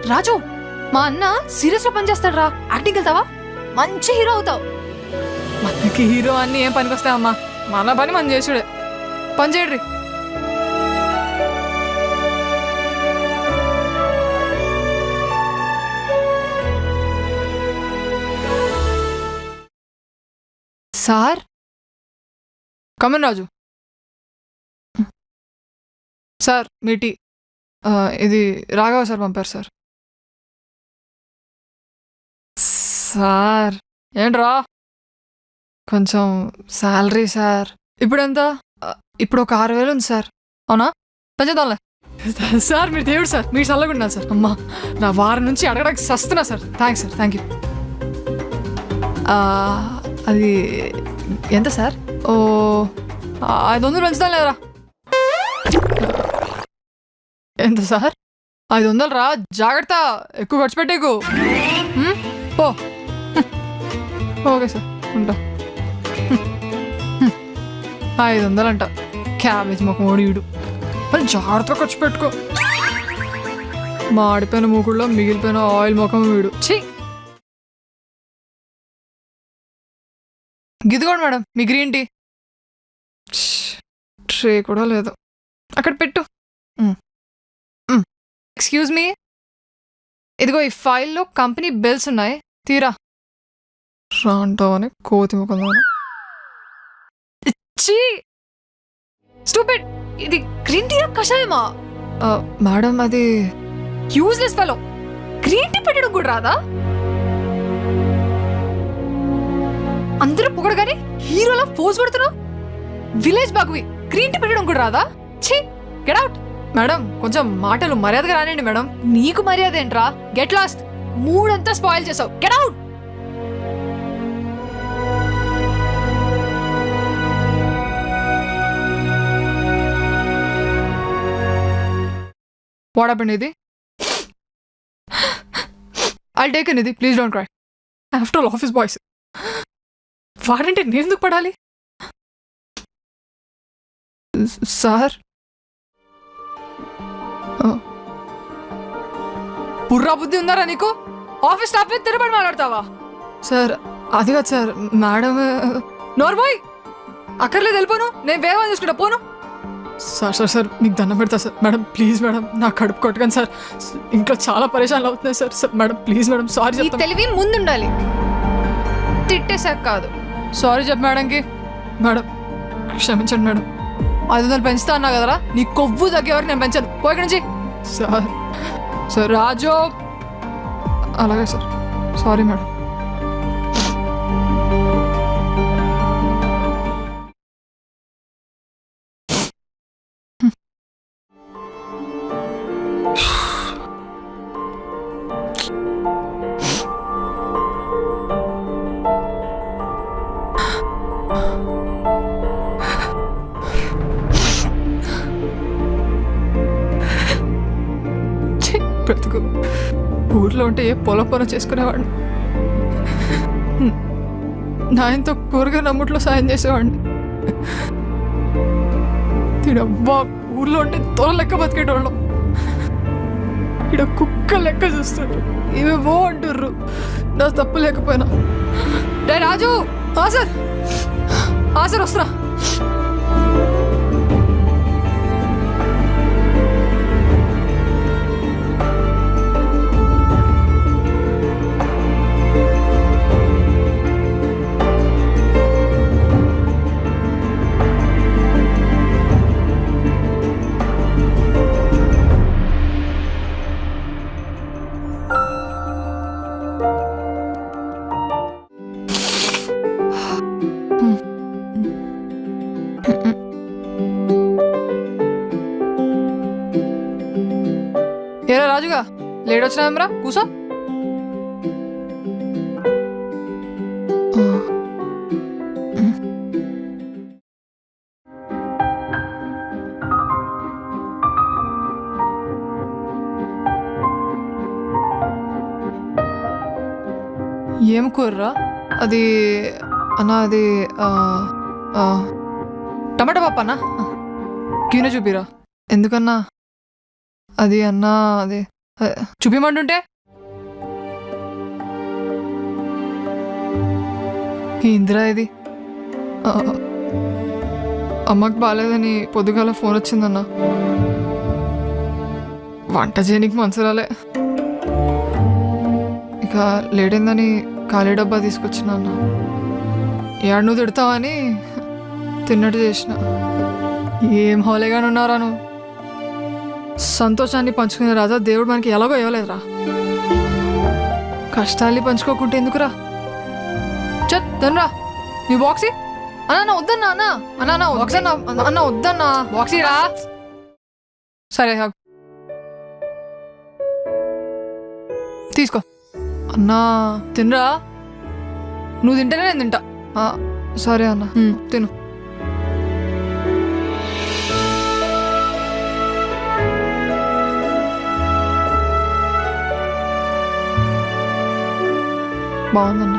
రాజు, మా అన్న సీరియస్ లో పనిచేస్తాడు రా. యాక్టింగ్ వెళ్తావా? మంచి హీరో అవుతావు. మనకి హీరో అన్ని ఏం పనికి వస్తాయమ్మా, మన పని మనం చేసుడే. పని చేయడ్రి. సార్ కమన్ రాజు. సార్ మీ టీ. ఇది రాఘవ సార్ పంపారు సార్. సార్ ఏంట్రా? కొంచెం శాలరీ సార్. ఇప్పుడు ఎంత? ఇప్పుడు ఒక 6,000 ఉంది సార్. అవునా? పెంచుదాంలే సార్. మీరు దేవుడు సార్, మీరు చల్లగుండా సార్. అమ్మా, నా వారం నుంచి అడగడానికి సస్తున్నా sir. Thanks sir, thank you. అది ఎంత సార్? ఓ 500 పెంచుదాం లేరా? ఎంత సార్? 500 రా. జాగ్రత్త, ఎక్కువ ఖర్చు పెట్టేకు. ఓ ఓకే సార్, ఉంటా. 500 అంట. క్యాబేజ్ మొక్క ఓడియుడు. మరి జాగ్రత్తగా ఖర్చు పెట్టుకో. మాడిపోయిన మూకుడులో మిగిలిపోయిన ఆయిల్ ముఖం వీడు. ఛీ, గిదిగోండి మేడం మీ గ్రీన్ టీ. ట్రే కూడా లేదు, అక్కడ పెట్టు. ఎక్స్క్యూజ్ మీ, ఇదిగో ఈ ఫైల్లో కంపెనీ బిల్స్ ఉన్నాయి, తీరా. రాంటావని కోతి ముఖం. స్టూపిడ్. ఇది గ్రీన్ టీ కషాయమా? మేడం అది యూజ్లెస్ ఫెలో. గ్రీన్ టీ పెట్టడం కూడా రాదా? అందరూ పొగడగానే హీరోలా పోజ్ కొడుతున్నావు. విలేజ్ బాగువి, గ్రీన్ టీ పెట్టడం కూడా రాదా? ఛీ, గెట్ అవుట్. మేడం కొంచెం మాటలు మర్యాదగా రానండి మేడం. నీకు మర్యాద ఏంట్రా? Get lost. మూడంతా స్పాయిల్ చేసావు. Get out. What happened? ఇది I'll take ఇది. Please don't cry. After all office boys. వాడంటే నేను ఎందుకు పడాలి? సార్, బుర్రా బుద్ధి ఉందారా నీకు? ఆఫీస్ స్టాఫ్ మీద తిరబడి మాట్లాడతావా? సార్ అది కాదు సార్, మేడం. నోర్మోయ్, అక్కర్లేదు, వెళ్ళిపోను. నేను వేగం చూసుకుంటా, పోను. సార్ సార్ సార్ మీకు దండం పెడతా సార్. మేడం ప్లీజ్ మేడం, నా కడుపు కొట్టకండి సార్. ఇంట్లో చాలా పరేషాన్లు అవుతున్నాయి sir. Sir madam please madam, sorry చెప్తాను. తెలివి ముందుండాలి, తిట్టేసాక కాదు. సారీ చెప్పు మేడంకి. మేడం క్షమించండి మేడం. 500 పెంచుతా అన్నా కదరా, నీ కొవ్వు తగ్గేవారు నేను పెంచాను. పోయి ఇక్కడి నుంచి. సార్ సార్ రాజు. అలాగే సార్, సారీ మేడం. బ్రతుకు ఊర్లో ఉంటే ఏ పొలం పనులు చేసుకునేవాడిని. నాయనతో కూరగా నమ్ముట్లో సాయం చేసేవాడిని. తిడబ్బా, ఊర్లో ఉంటే తోల లెక్క బతికేటోళ్ళం. ఇక్కడ కుక్క లెక్క చూస్తుండ్రు, ఇవేవో అంటుర్రు. నా తప్పు లేకపోయినా. డే రాజు. సార్ సార్ వస్తున్నా. ఏరా రాజుగా, లేట్ వచ్చినామరా, కూసో. ఏం కూర్రా అది? అన్నా అది టమాటా పప్పు అన్నా. గిన్నె చూపిరా. ఎందుకన్నా? అది అన్నా అది చూపిమంటుంటే ఇందిరా ఇది అమ్మకి బాగాలేదని పొద్దుగాల ఫోన్ వచ్చిందన్న. వంట చేయనికి మనసు రాలే. ఇక లేడైందని ఖాళీ డబ్బా తీసుకొచ్చిన అన్న. ఏడు నువ్వు తిడతావని తిన్నట్టు చేసిన. ఏం హోలేగానే ఉన్నారా నువ్వు. సంతోషాన్ని పంచుకునే రాజా దేవుడు మనకి ఎలాగో ఇవ్వలేదురా. కష్టాల్ని పంచుకోకుంటే ఎందుకురా. తనరా నీ బాక్సీ అన్న వద్దన్నా అన్న అన్న అన్న వద్దన్నా అన్న వద్దన్నా బాక్సీ రా. సరే తీసుకో అన్నా తినరా. నువ్వు తింటేనే నేను తింటా. సరే అన్న తిను. బాగుందన్న.